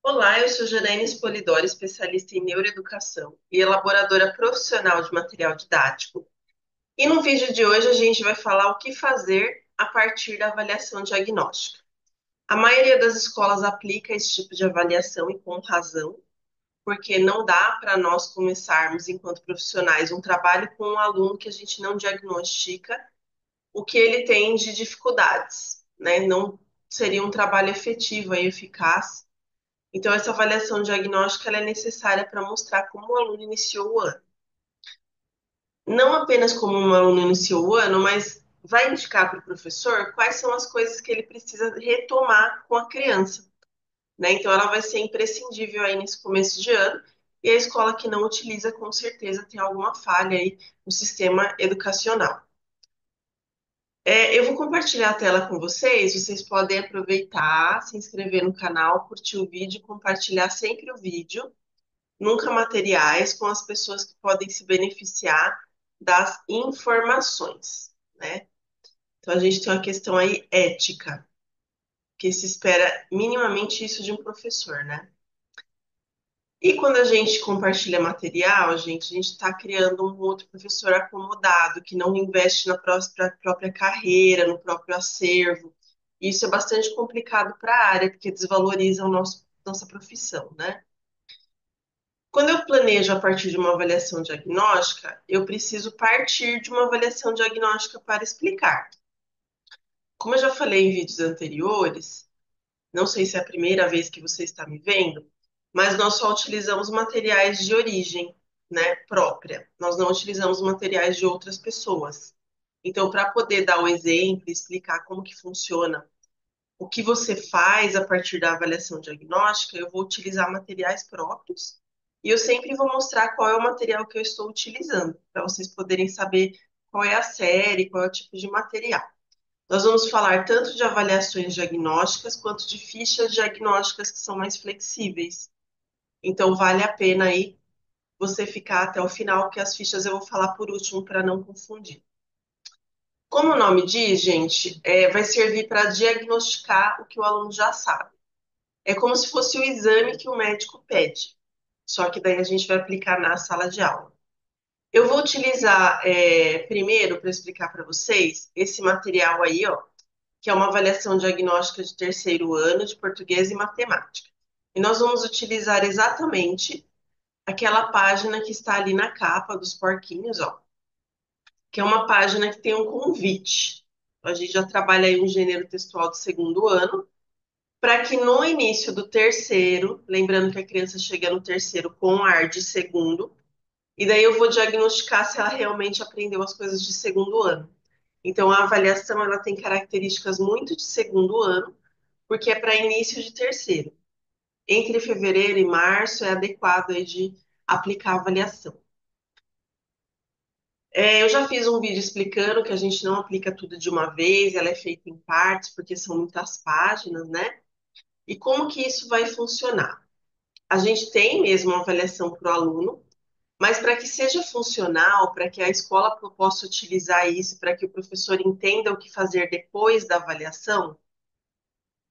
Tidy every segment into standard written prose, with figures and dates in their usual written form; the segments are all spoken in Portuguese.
Olá, eu sou Janaína Spolidoro, especialista em neuroeducação e elaboradora profissional de material didático. E no vídeo de hoje a gente vai falar o que fazer a partir da avaliação diagnóstica. A maioria das escolas aplica esse tipo de avaliação e com razão, porque não dá para nós começarmos, enquanto profissionais, um trabalho com um aluno que a gente não diagnostica o que ele tem de dificuldades, né? Não seria um trabalho efetivo e eficaz. Então, essa avaliação diagnóstica ela é necessária para mostrar como o aluno iniciou o ano. Não apenas como um aluno iniciou o ano, mas vai indicar para o professor quais são as coisas que ele precisa retomar com a criança, né? Então, ela vai ser imprescindível aí nesse começo de ano, e a escola que não utiliza, com certeza, tem alguma falha aí no sistema educacional. Eu vou compartilhar a tela com vocês, vocês podem aproveitar, se inscrever no canal, curtir o vídeo, compartilhar sempre o vídeo, nunca materiais, com as pessoas que podem se beneficiar das informações, né? Então a gente tem uma questão aí ética, que se espera minimamente isso de um professor, né? E quando a gente compartilha material, a gente está criando um outro professor acomodado, que não investe na própria carreira, no próprio acervo. Isso é bastante complicado para a área, porque desvaloriza nossa profissão, né? Quando eu planejo a partir de uma avaliação diagnóstica, eu preciso partir de uma avaliação diagnóstica para explicar. Como eu já falei em vídeos anteriores, não sei se é a primeira vez que você está me vendo, mas nós só utilizamos materiais de origem, né, própria. Nós não utilizamos materiais de outras pessoas. Então, para poder dar o exemplo e explicar como que funciona, o que você faz a partir da avaliação diagnóstica, eu vou utilizar materiais próprios e eu sempre vou mostrar qual é o material que eu estou utilizando, para vocês poderem saber qual é a série, qual é o tipo de material. Nós vamos falar tanto de avaliações diagnósticas quanto de fichas diagnósticas que são mais flexíveis. Então, vale a pena aí você ficar até o final, porque as fichas eu vou falar por último para não confundir. Como o nome diz, gente, vai servir para diagnosticar o que o aluno já sabe. É como se fosse o exame que o médico pede, só que daí a gente vai aplicar na sala de aula. Eu vou utilizar primeiro para explicar para vocês esse material aí, ó, que é uma avaliação diagnóstica de terceiro ano de português e matemática. E nós vamos utilizar exatamente aquela página que está ali na capa dos porquinhos, ó, que é uma página que tem um convite. A gente já trabalha aí um gênero textual do segundo ano, para que no início do terceiro, lembrando que a criança chega no terceiro com ar de segundo, e daí eu vou diagnosticar se ela realmente aprendeu as coisas de segundo ano. Então, a avaliação ela tem características muito de segundo ano, porque é para início de terceiro. Entre fevereiro e março é adequado aí de aplicar a avaliação. Eu já fiz um vídeo explicando que a gente não aplica tudo de uma vez, ela é feita em partes, porque são muitas páginas, né? E como que isso vai funcionar? A gente tem mesmo uma avaliação para o aluno, mas para que seja funcional, para que a escola possa utilizar isso, para que o professor entenda o que fazer depois da avaliação,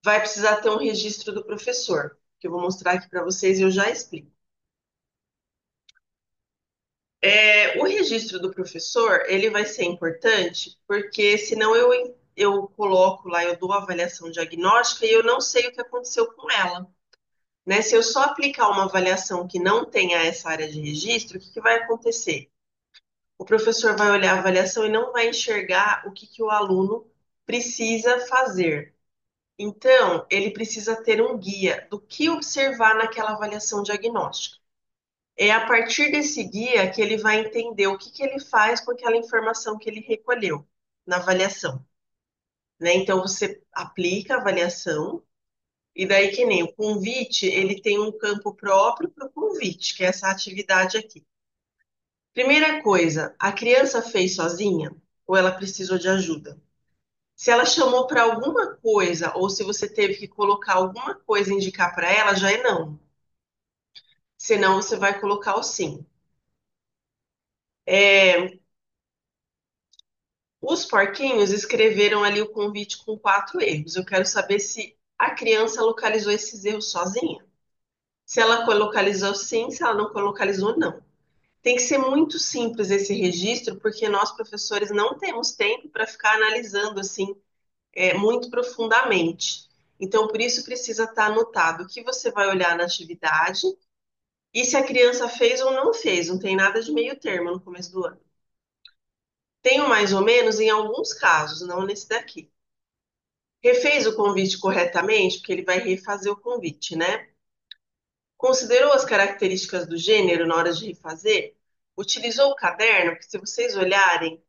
vai precisar ter um registro do professor, que eu vou mostrar aqui para vocês e eu já explico. O registro do professor, ele vai ser importante, porque senão eu coloco lá, eu dou a avaliação diagnóstica e eu não sei o que aconteceu com ela. Né? Se eu só aplicar uma avaliação que não tenha essa área de registro, o que vai acontecer? O professor vai olhar a avaliação e não vai enxergar o que o aluno precisa fazer. Então, ele precisa ter um guia do que observar naquela avaliação diagnóstica. É a partir desse guia que ele vai entender o que ele faz com aquela informação que ele recolheu na avaliação, né? Então, você aplica a avaliação, e daí que nem o convite, ele tem um campo próprio para o convite, que é essa atividade aqui. Primeira coisa, a criança fez sozinha ou ela precisou de ajuda? Se ela chamou para alguma coisa ou se você teve que colocar alguma coisa e indicar para ela, já é não. Senão você vai colocar o sim. É, os porquinhos escreveram ali o convite com 4 erros. Eu quero saber se a criança localizou esses erros sozinha. Se ela colocalizou sim, se ela não colocalizou, não. Tem que ser muito simples esse registro, porque nós, professores, não temos tempo para ficar analisando assim, muito profundamente. Então, por isso precisa estar anotado o que você vai olhar na atividade e se a criança fez ou não fez. Não tem nada de meio termo no começo do ano. Tenho mais ou menos em alguns casos, não nesse daqui. Refez o convite corretamente, porque ele vai refazer o convite, né? Considerou as características do gênero na hora de refazer? Utilizou o caderno? Porque se vocês olharem,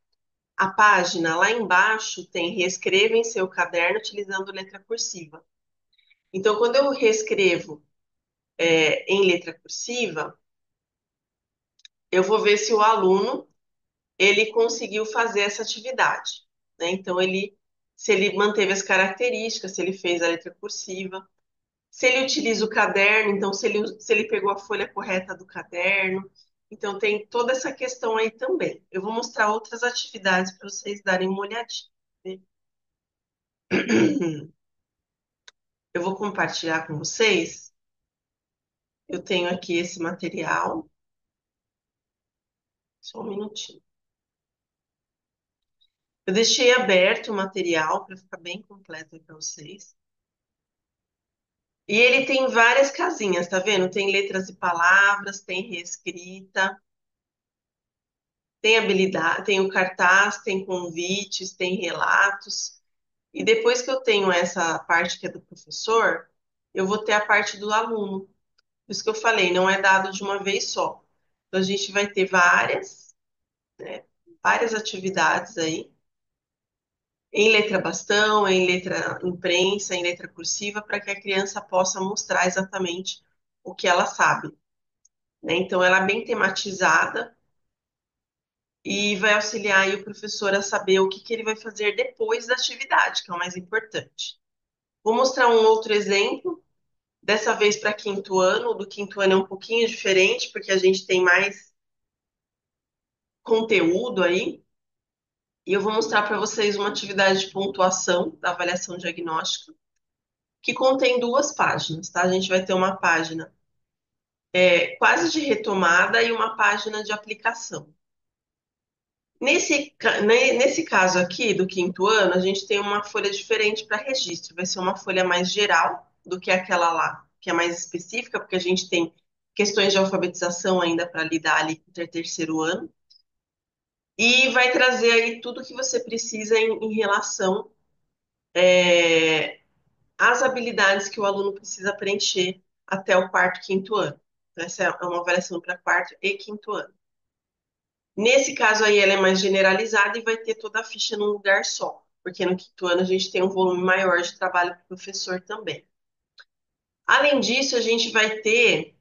a página lá embaixo tem reescreva em seu caderno utilizando letra cursiva. Então, quando eu reescrevo em letra cursiva, eu vou ver se o aluno ele conseguiu fazer essa atividade, né? Então, se ele manteve as características, se ele fez a letra cursiva, se ele utiliza o caderno, então se ele pegou a folha correta do caderno. Então, tem toda essa questão aí também. Eu vou mostrar outras atividades para vocês darem uma olhadinha, né? Eu vou compartilhar com vocês. Eu tenho aqui esse material. Só um minutinho. Eu deixei aberto o material para ficar bem completo para vocês. E ele tem várias casinhas, tá vendo? Tem letras e palavras, tem reescrita, tem habilidade, tem o cartaz, tem convites, tem relatos. E depois que eu tenho essa parte que é do professor, eu vou ter a parte do aluno. Por isso que eu falei, não é dado de uma vez só. Então a gente vai ter várias atividades aí, em letra bastão, em letra imprensa, em letra cursiva, para que a criança possa mostrar exatamente o que ela sabe, né? Então ela é bem tematizada e vai auxiliar aí o professor a saber o que que ele vai fazer depois da atividade, que é o mais importante. Vou mostrar um outro exemplo, dessa vez para quinto ano. O do quinto ano é um pouquinho diferente, porque a gente tem mais conteúdo aí. E eu vou mostrar para vocês uma atividade de pontuação da avaliação diagnóstica, que contém duas páginas, tá? A gente vai ter uma página quase de retomada e uma página de aplicação. Nesse caso aqui, do quinto ano, a gente tem uma folha diferente para registro. Vai ser uma folha mais geral do que aquela lá, que é mais específica, porque a gente tem questões de alfabetização ainda para lidar ali com o terceiro ano. E vai trazer aí tudo que você precisa em relação às habilidades que o aluno precisa preencher até o quarto, quinto ano. Então, essa é uma avaliação para quarto e quinto ano. Nesse caso aí, ela é mais generalizada e vai ter toda a ficha num lugar só, porque no quinto ano a gente tem um volume maior de trabalho para o professor também. Além disso, a gente vai ter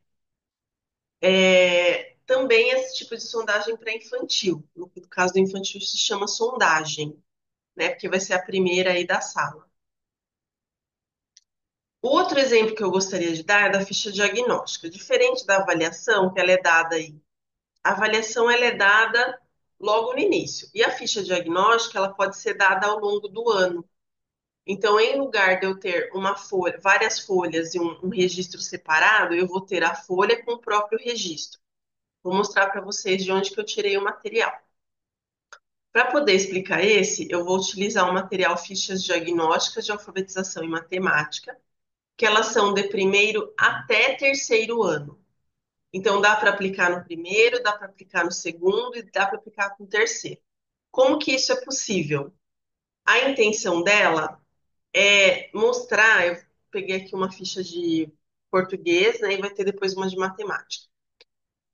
também esse tipo de sondagem para infantil. No caso do infantil se chama sondagem, né? Porque vai ser a primeira aí da sala. O outro exemplo que eu gostaria de dar é da ficha diagnóstica. Diferente da avaliação, que ela é dada aí. A avaliação ela é dada logo no início. E a ficha diagnóstica ela pode ser dada ao longo do ano. Então, em lugar de eu ter uma folha, várias folhas e um registro separado, eu vou ter a folha com o próprio registro. Vou mostrar para vocês de onde que eu tirei o material. Para poder explicar esse, eu vou utilizar o material Fichas Diagnósticas de Alfabetização e Matemática, que elas são de primeiro até terceiro ano. Então, dá para aplicar no primeiro, dá para aplicar no segundo e dá para aplicar no terceiro. Como que isso é possível? A intenção dela é mostrar, eu peguei aqui uma ficha de português, né, e vai ter depois uma de matemática.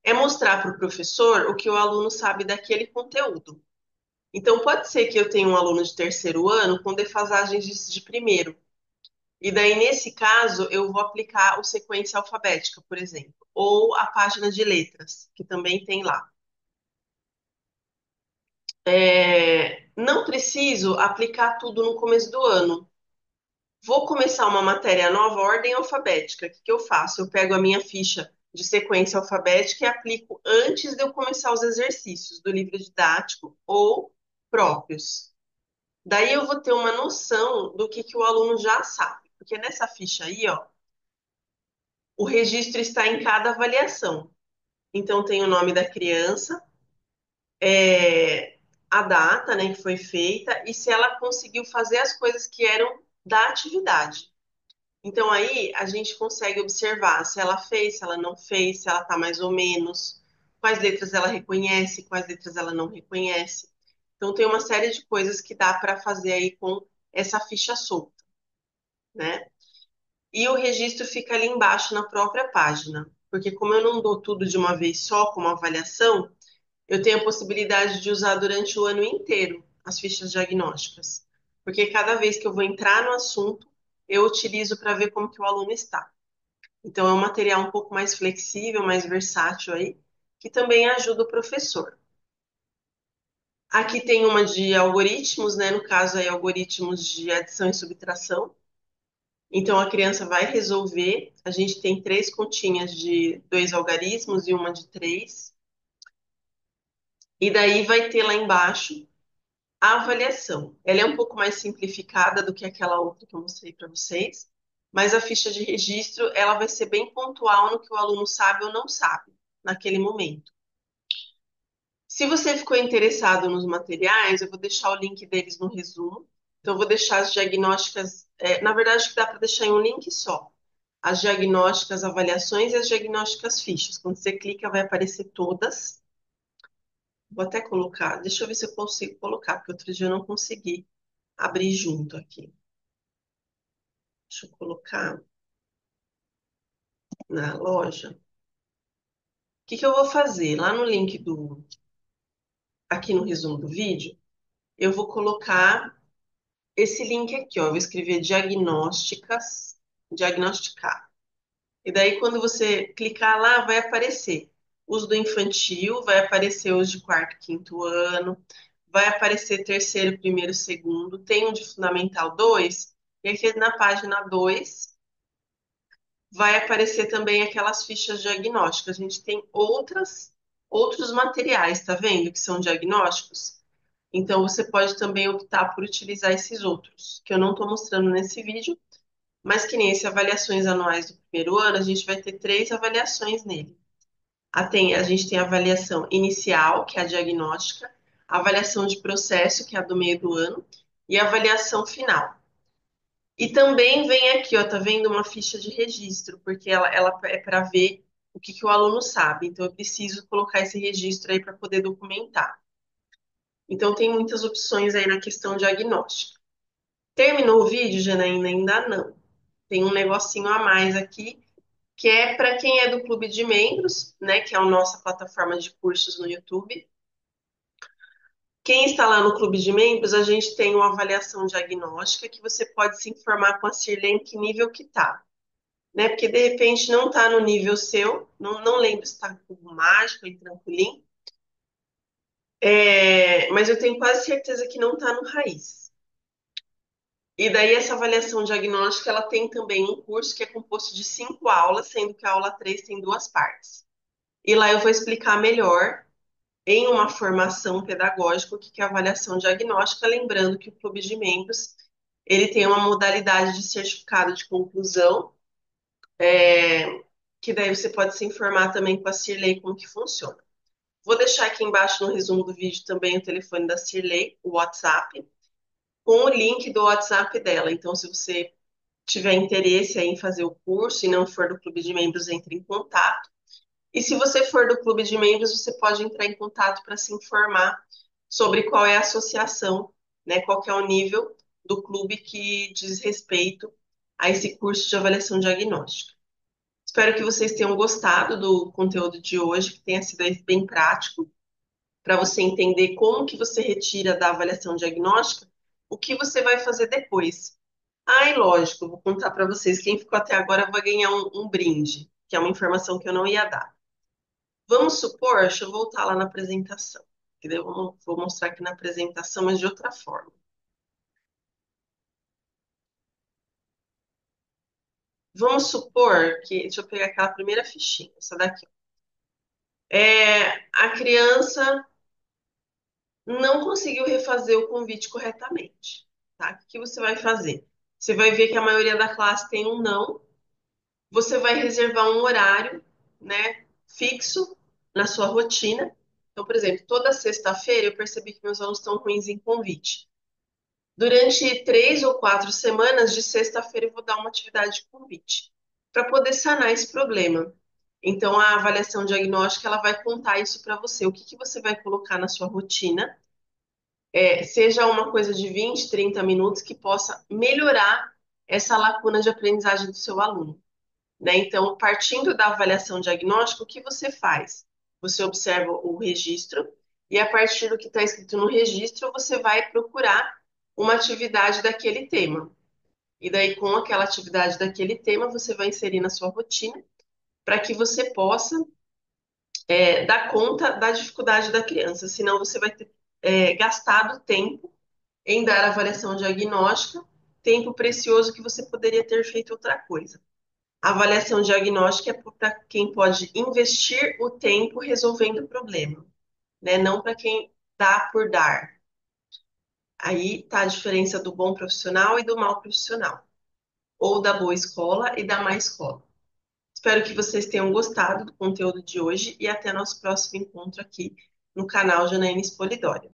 É mostrar para o professor o que o aluno sabe daquele conteúdo. Então, pode ser que eu tenha um aluno de terceiro ano com defasagens de primeiro. E daí, nesse caso, eu vou aplicar o sequência alfabética, por exemplo, ou a página de letras, que também tem lá. Não preciso aplicar tudo no começo do ano. Vou começar uma matéria nova, ordem alfabética. O que que eu faço? Eu pego a minha ficha de sequência alfabética e aplico antes de eu começar os exercícios do livro didático ou próprios. Daí eu vou ter uma noção do que o aluno já sabe. Porque nessa ficha aí, ó, O registro está em cada avaliação. Então, tem o nome da criança, é, a data, né, que foi feita e se ela conseguiu fazer as coisas que eram da atividade. Então, aí a gente consegue observar se ela fez, se ela não fez, se ela está mais ou menos, quais letras ela reconhece, quais letras ela não reconhece. Então, tem uma série de coisas que dá para fazer aí com essa ficha solta, né? E o registro fica ali embaixo na própria página, porque como eu não dou tudo de uma vez só como avaliação, eu tenho a possibilidade de usar durante o ano inteiro as fichas diagnósticas, porque cada vez que eu vou entrar no assunto, eu utilizo para ver como que o aluno está. Então é um material um pouco mais flexível, mais versátil aí, que também ajuda o professor. Aqui tem uma de algoritmos, né? No caso aí, algoritmos de adição e subtração. Então a criança vai resolver. A gente tem três continhas de dois algarismos e uma de três. E daí vai ter lá embaixo a avaliação. Ela é um pouco mais simplificada do que aquela outra que eu mostrei para vocês, mas a ficha de registro ela vai ser bem pontual no que o aluno sabe ou não sabe naquele momento. Se você ficou interessado nos materiais, eu vou deixar o link deles no resumo. Então, eu vou deixar as diagnósticas, na verdade, acho que dá para deixar em um link só. As diagnósticas, avaliações e as diagnósticas fichas. Quando você clica, vai aparecer todas. Vou até colocar, deixa eu ver se eu consigo colocar, porque outro dia eu não consegui abrir junto aqui. Deixa eu colocar na loja. O que que eu vou fazer? Lá no link aqui no resumo do vídeo, eu vou colocar esse link aqui, ó. Eu vou escrever diagnósticas, diagnosticar. E daí, quando você clicar lá, vai aparecer os do infantil, vai aparecer os de quarto, quinto ano, vai aparecer terceiro, primeiro, segundo, tem um de fundamental 2 e aqui na página 2 vai aparecer também aquelas fichas diagnósticas. A gente tem outros materiais, tá vendo? Que são diagnósticos. Então, você pode também optar por utilizar esses outros, que eu não estou mostrando nesse vídeo, mas que nem esse avaliações anuais do primeiro ano, a gente vai ter três avaliações nele. A gente tem a avaliação inicial, que é a diagnóstica, a avaliação de processo, que é a do meio do ano, e a avaliação final. E também vem aqui, ó, tá vendo uma ficha de registro, porque ela é para ver o que que o aluno sabe. Então, eu preciso colocar esse registro aí para poder documentar. Então, tem muitas opções aí na questão diagnóstica. Terminou o vídeo, Janaína? Ainda não. Tem um negocinho a mais aqui, que é para quem é do clube de membros, né, que é a nossa plataforma de cursos no YouTube. Quem está lá no clube de membros, a gente tem uma avaliação diagnóstica que você pode se informar com a Cirlene em que nível que tá, né? Porque de repente não está no nível seu, não lembro se está com cubo mágico e trampolim, mas eu tenho quase certeza que não está no raiz. E daí essa avaliação diagnóstica, ela tem também um curso que é composto de 5 aulas, sendo que a aula 3 tem duas partes. E lá eu vou explicar melhor em uma formação pedagógica o que é avaliação diagnóstica, lembrando que o clube de membros ele tem uma modalidade de certificado de conclusão, que daí você pode se informar também com a Cirlei como que funciona. Vou deixar aqui embaixo no resumo do vídeo também o telefone da Cirlei, o WhatsApp, com o link do WhatsApp dela. Então, se você tiver interesse aí em fazer o curso e não for do clube de membros, entre em contato. E se você for do clube de membros, você pode entrar em contato para se informar sobre qual é a associação, né, qual que é o nível do clube que diz respeito a esse curso de avaliação diagnóstica. Espero que vocês tenham gostado do conteúdo de hoje, que tenha sido bem prático, para você entender como que você retira da avaliação diagnóstica o que você vai fazer depois. Ah, e lógico, vou contar para vocês, quem ficou até agora vai ganhar um brinde, que é uma informação que eu não ia dar. Vamos supor, deixa eu voltar lá na apresentação, que daí eu vou mostrar aqui na apresentação, mas de outra forma. Vamos supor que, deixa eu pegar aquela primeira fichinha, essa daqui. A criança não conseguiu refazer o convite corretamente, tá? O que você vai fazer? Você vai ver que a maioria da classe tem um não, Você vai reservar um horário, né, fixo na sua rotina. Então, por exemplo, toda sexta-feira eu percebi que meus alunos estão ruins em convite. Durante 3 ou 4 semanas, de sexta-feira, eu vou dar uma atividade de convite para poder sanar esse problema. Então, a avaliação diagnóstica ela vai contar isso para você. O que que você vai colocar na sua rotina, seja uma coisa de 20, 30 minutos que possa melhorar essa lacuna de aprendizagem do seu aluno, né? Então, partindo da avaliação diagnóstica, o que você faz? Você observa o registro e a partir do que está escrito no registro, você vai procurar uma atividade daquele tema. E daí, com aquela atividade daquele tema, você vai inserir na sua rotina para que você possa dar conta da dificuldade da criança. Senão, você vai ter gastado tempo em dar avaliação diagnóstica, tempo precioso que você poderia ter feito outra coisa. A avaliação diagnóstica é para quem pode investir o tempo resolvendo o problema, né? Não para quem dá por dar. Aí está a diferença do bom profissional e do mau profissional, ou da boa escola e da má escola. Espero que vocês tenham gostado do conteúdo de hoje e até nosso próximo encontro aqui no canal Janaína Spolidório.